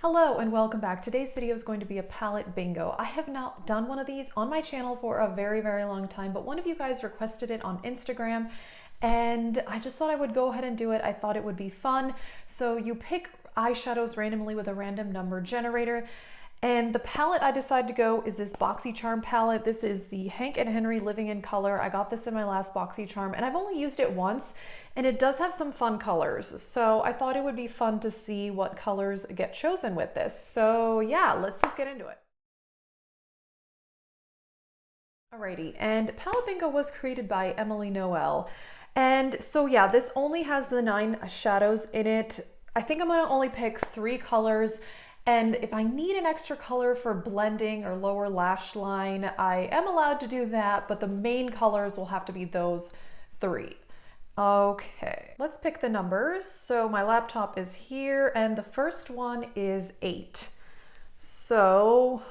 Hello and welcome back. Today's video is going to be a palette bingo. I have not done one of these on my channel for a very long time, but one of you guys requested it on Instagram and I just thought I would go ahead and do it. I thought it would be fun. So you pick eyeshadows randomly with a random number generator. And the palette I decided to go is this BoxyCharm palette. This is the Hank and Henry Living in Color. I got this in my last BoxyCharm and I've only used it once and it does have some fun colors. So I thought it would be fun to see what colors get chosen with this. So yeah, let's just get into it. Alrighty, and Palette Bingo was created by Emily Noel. And so yeah, this only has the 9 shadows in it. I think I'm gonna only pick 3 colors. And if I need an extra color for blending or lower lash line, I am allowed to do that, but the main colors will have to be those 3. Okay, let's pick the numbers. So my laptop is here and the first one is 8. So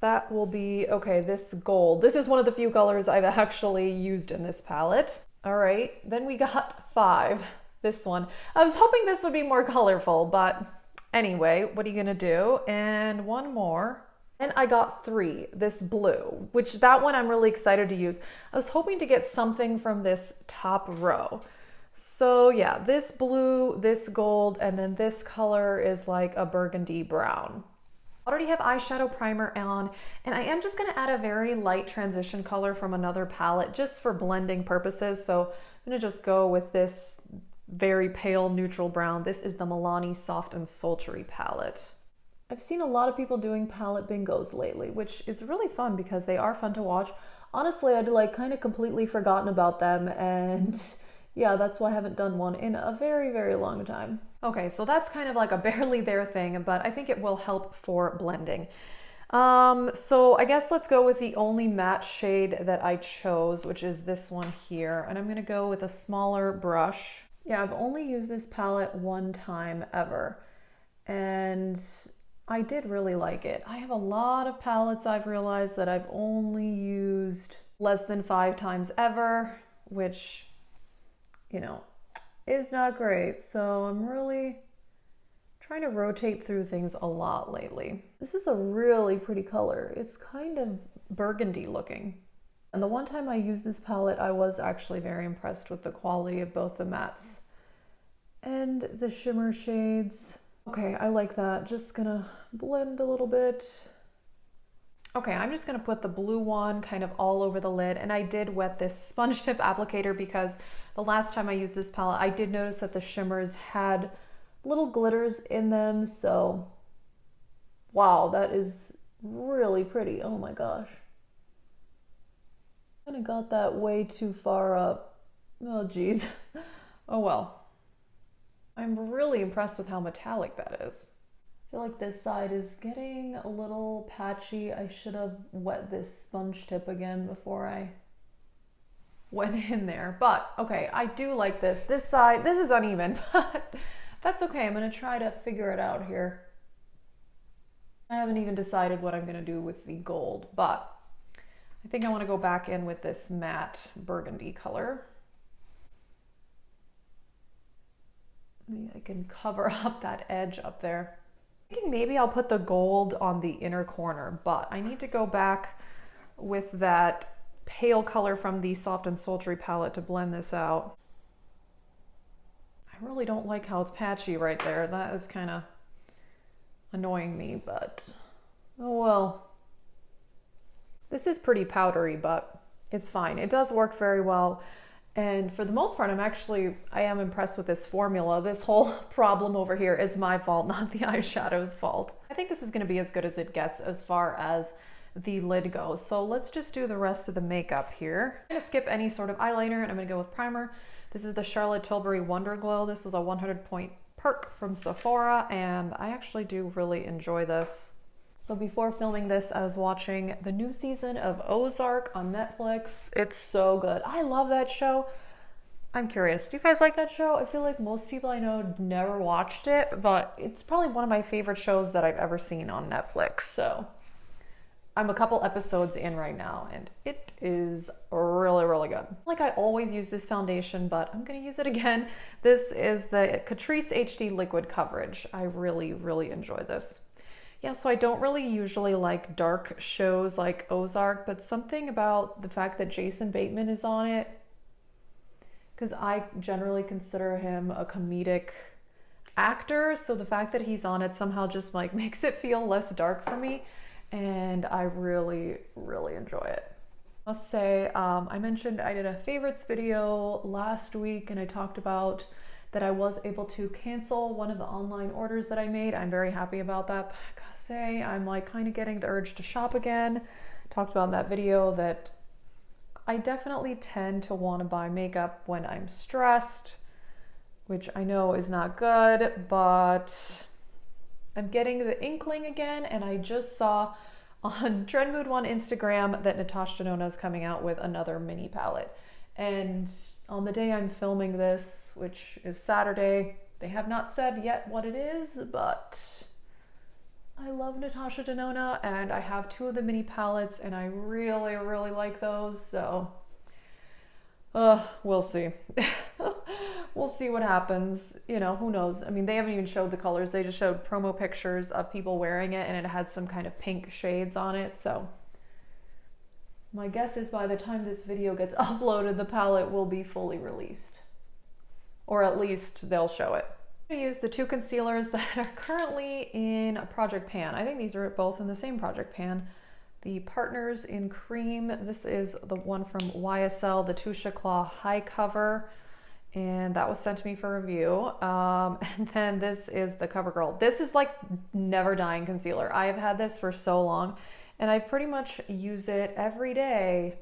that will be, okay, this gold. This is one of the few colors I've actually used in this palette. All right, then we got 5, this one. I was hoping this would be more colorful, but anyway, what are you gonna do? And one more. And I got 3, this blue, which that one I'm really excited to use. I was hoping to get something from this top row. So yeah, this blue, this gold, and then this color is like a burgundy brown. I already have eyeshadow primer on, and I am just gonna add a very light transition color from another palette just for blending purposes. So I'm gonna just go with this very pale neutral brown. This is the Milani Soft and Sultry palette. I've seen a lot of people doing palette bingos lately, which is really fun because they are fun to watch. Honestly, I'd like kind of completely forgotten about them, and yeah, that's why I haven't done one in a very long time. Okay, so that's kind of like a barely there thing, but I think it will help for blending. So I guess let's go with the only matte shade that I chose, which is this one here. And I'm gonna go with a smaller brush. Yeah, I've only used this palette one time ever, and I did really like it. I have a lot of palettes I've realized that I've only used less than 5 times ever, which, you know, is not great. So I'm really trying to rotate through things a lot lately. This is a really pretty color. It's kind of burgundy looking. And the one time I used this palette, I was actually very impressed with the quality of both the mattes and the shimmer shades. Okay, I like that. Just gonna blend a little bit. Okay, I'm just gonna put the blue one kind of all over the lid, and I did wet this sponge tip applicator because the last time I used this palette, I did notice that the shimmers had little glitters in them, so wow, that is really pretty. Oh my gosh. I kind of got that way too far up. Oh geez. Oh well. I'm really impressed with how metallic that is. I feel like this side is getting a little patchy. I should have wet this sponge tip again before I went in there. But okay, I do like this. This side, this is uneven, but that's okay. I'm gonna try to figure it out here. I haven't even decided what I'm gonna do with the gold, but I think I want to go back in with this matte burgundy color. Maybe I can cover up that edge up there. I'm thinking maybe I'll put the gold on the inner corner, but I need to go back with that pale color from the Soft and Sultry palette to blend this out. I really don't like how it's patchy right there. That is kind of annoying me, but oh well. This is pretty powdery, but it's fine. It does work very well. And for the most part, I am impressed with this formula. This whole problem over here is my fault, not the eyeshadow's fault. I think this is gonna be as good as it gets as far as the lid goes. So let's just do the rest of the makeup here. I'm gonna skip any sort of eyeliner and I'm gonna go with primer. This is the Charlotte Tilbury Wonder Glow. This was a 100-point perk from Sephora, and I actually do really enjoy this. So before filming this, I was watching the new season of Ozark on Netflix. It's so good. I love that show. I'm curious, do you guys like that show? I feel like most people I know never watched it, but it's probably one of my favorite shows that I've ever seen on Netflix. So I'm a couple episodes in right now and it is really, really good. Like I always use this foundation, but I'm gonna use it again. This is the Catrice HD Liquid Coverage. I really, really enjoy this. Yeah, so I don't really usually like dark shows like Ozark, but something about the fact that Jason Bateman is on it, because I generally consider him a comedic actor, so the fact that he's on it somehow just like makes it feel less dark for me, and I really, really enjoy it. I'll say, I mentioned I did a favorites video last week and I talked about that I was able to cancel one of the online orders that I made. I'm very happy about that. But I gotta say, I'm like kind of getting the urge to shop again. Talked about in that video that I definitely tend to want to buy makeup when I'm stressed, which I know is not good, but I'm getting the inkling again. And I just saw on Trendmood One Instagram that Natasha Denona is coming out with another mini palette. And on the day I'm filming this, which is Saturday, they have not said yet what it is, but I love Natasha Denona and I have two of the mini palettes and I really, really like those. So we'll see. We'll see what happens. You know, who knows? I mean, they haven't even showed the colors. They just showed promo pictures of people wearing it and it had some kind of pink shades on it. So my guess is by the time this video gets uploaded, the palette will be fully released. Or at least they'll show it. I'm gonna use the two concealers that are currently in a Project Pan. I think these are both in the same Project Pan. The Partners in Cream. This is the one from YSL, the Touche Eclat High Cover. And that was sent to me for review. And then this is the CoverGirl. This is like never dying concealer. I have had this for so long and I pretty much use it every day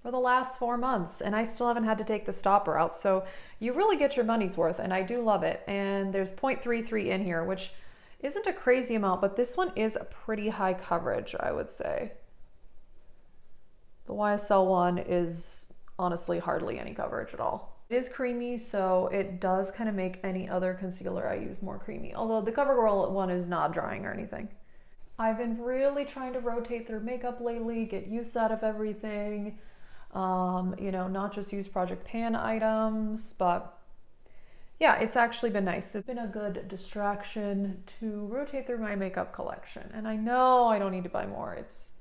for the last 4 months and I still haven't had to take the stopper out. So you really get your money's worth and I do love it. And there's 0.33 in here, which isn't a crazy amount, but this one is a pretty high coverage, I would say. The YSL one is honestly hardly any coverage at all. It is creamy, so it does kind of make any other concealer I use more creamy. Although the CoverGirl one is not drying or anything. I've been really trying to rotate through makeup lately, get use out of everything. You know, not just use Project Pan items, but yeah, it's actually been nice. It's been a good distraction to rotate through my makeup collection. And I know I don't need to buy more. It's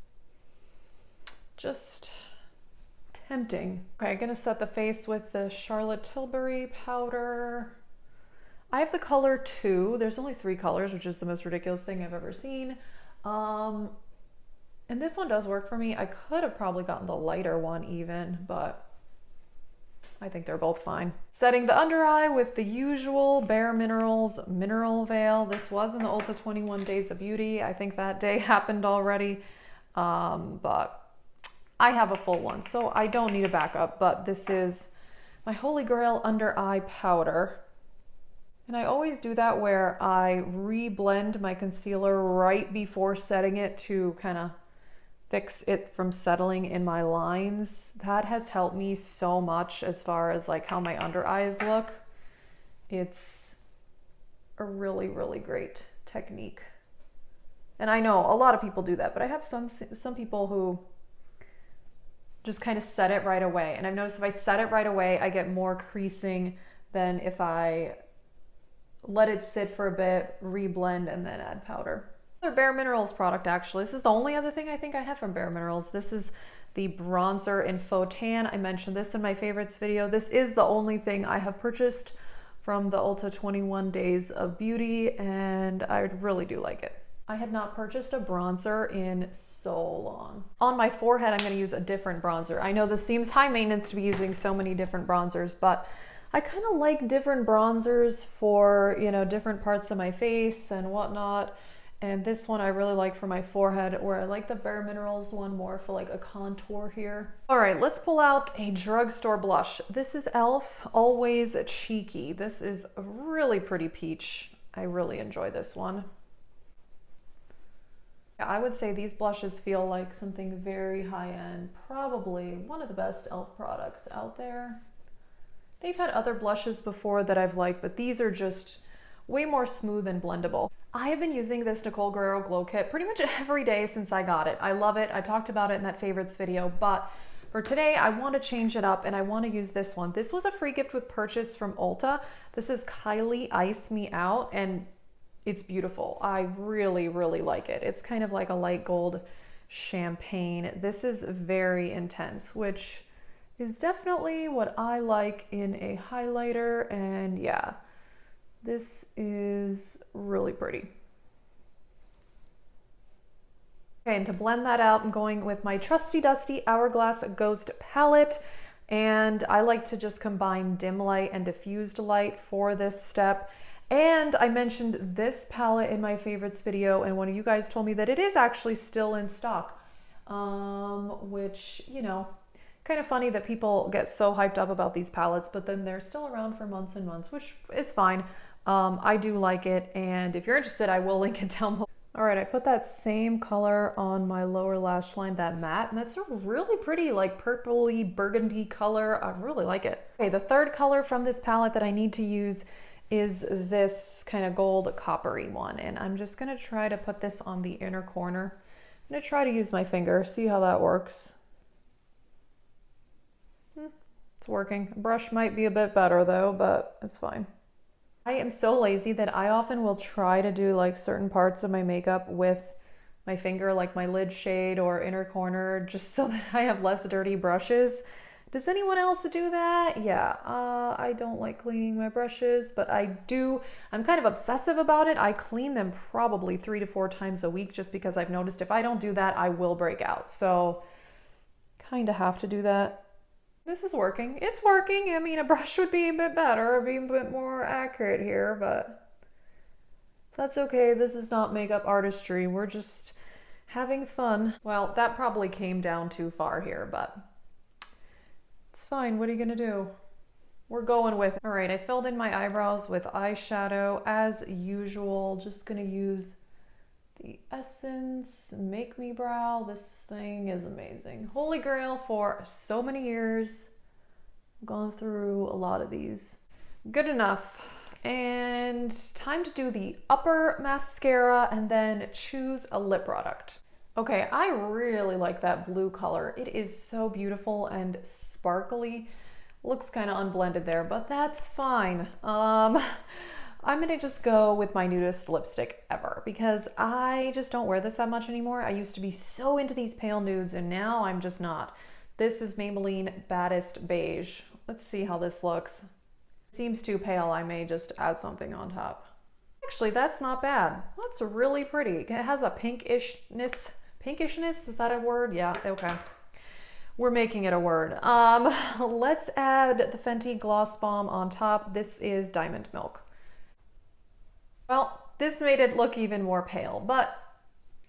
just tempting. Okay, I'm gonna set the face with the Charlotte Tilbury powder. I have the color 2. There's only 3 colors, which is the most ridiculous thing I've ever seen. And this one does work for me. I could have probably gotten the lighter one even, but I think they're both fine. Setting the under eye with the usual Bare Minerals Mineral Veil. This was in the Ulta 21 Days of Beauty. I think that day happened already, but I have a full one, so I don't need a backup, but this is my Holy Grail under eye powder. And I always do that where I re-blend my concealer right before setting it to kind of fix it from settling in my lines. That has helped me so much as far as like how my under eyes look. It's a really, really great technique. And I know a lot of people do that, but I have some people who just kind of set it right away. And I've noticed if I set it right away, I get more creasing than if I let it sit for a bit, re-blend, and then add powder. Another Bare Minerals product, actually. This is the only other thing I think I have from Bare Minerals. This is the bronzer in Faux Tan. I mentioned this in my favorites video. This is the only thing I have purchased from the Ulta 21 Days of Beauty, and I really do like it. I had not purchased a bronzer in so long. On my forehead, I'm going to use a different bronzer. I know this seems high maintenance to be using so many different bronzers, but I kind of like different bronzers for, you know, different parts of my face and whatnot. And this one I really like for my forehead, where I like the Bare Minerals one more for like a contour here. All right, let's pull out a drugstore blush. This is e.l.f. Always Cheeky. This is a really pretty peach. I really enjoy this one. I would say these blushes feel like something very high-end, probably one of the best e.l.f. products out there. They've had other blushes before that I've liked, but these are just way more smooth and blendable. I have been using this Nicole Guerrero Glow Kit pretty much every day since I got it. I love it. I talked about it in that favorites video, but for today, I want to change it up and I want to use this one. This was a free gift with purchase from Ulta. This is Kylie Ice Me Out and it's beautiful. I really, really like it. It's kind of like a light gold champagne. This is very intense, which is definitely what I like in a highlighter. And yeah, this is really pretty. Okay, and to blend that out, I'm going with my trusty dusty Hourglass Ghost palette. And I like to just combine dim light and diffused light for this step. And I mentioned this palette in my favorites video, and one of you guys told me that it is actually still in stock, which, you know, kind of funny that people get so hyped up about these palettes, but then they're still around for months and months, which is fine. I do like it, and if you're interested, I will link it down below. All right, I put that same color on my lower lash line, that matte, and that's a really pretty like purpley burgundy color. I really like it. Okay, the third color from this palette that I need to use is this kind of gold coppery one, and I'm just gonna try to put this on the inner corner. I'm gonna try to use my finger, see how that works. It's working. Brush might be a bit better though, but it's fine. I am so lazy that I often will try to do like certain parts of my makeup with my finger, like my lid shade or inner corner, just so that I have less dirty brushes. Does anyone else do that? Yeah, I don't like cleaning my brushes, but I do. I'm kind of obsessive about it. I clean them probably 3 to 4 times a week just because I've noticed if I don't do that, I will break out. So kind of have to do that. This is working. It's working. I mean, a brush would be a bit better, be a bit more accurate here, but that's okay. This is not makeup artistry. We're just having fun. Well, that probably came down too far here, but it's fine. What are you gonna do? We're going with it. All right, I filled in my eyebrows with eyeshadow as usual. Just gonna use the Essence Make Me Brow. This thing is amazing. Holy grail for so many years. I've gone through a lot of these. Good enough. And time to do the upper mascara and then choose a lip product. Okay, I really like that blue color. It is so beautiful and sparkly. Looks kind of unblended there, but that's fine. I'm gonna just go with my nudist lipstick ever because I just don't wear this that much anymore. I used to be so into these pale nudes and now I'm just not. This is Maybelline Baddest Beige. Let's see how this looks. It seems too pale. I may just add something on top. Actually, that's not bad. That's really pretty. It has a pinkishness. Pinkishness, is that a word? Yeah, okay. We're making it a word. Let's add the Fenty Gloss Bomb on top. This is Diamond Milk. Well, this made it look even more pale, but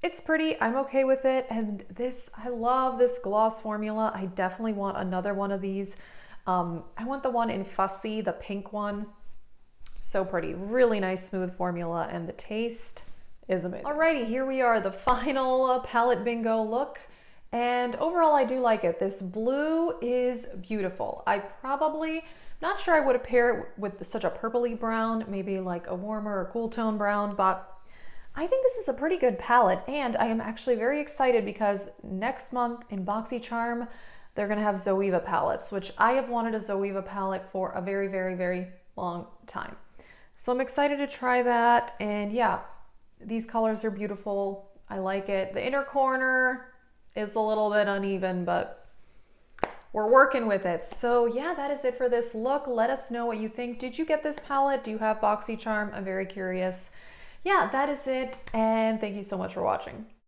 it's pretty. I'm okay with it. And this, I love this gloss formula. I definitely want another one of these. I want the one in Fussy, the pink one. So pretty, really nice smooth formula, and the taste is amazing. Alrighty, here we are, the final palette bingo look. And overall, I do like it. This blue is beautiful. I probably, not sure I would pair it with such a purpley brown, maybe like a warmer or cool tone brown, but I think this is a pretty good palette. And I am actually very excited because next month in BoxyCharm, they're gonna have Zoeva palettes, which I have wanted a Zoeva palette for a very, very, very long time. So I'm excited to try that. And yeah, these colors are beautiful. I like it. The inner corner is a little bit uneven, but we're working with it. So yeah, that is it for this look. Let us know what you think. Did you get this palette? Do you have BoxyCharm? I'm very curious. Yeah, that is it. And thank you so much for watching.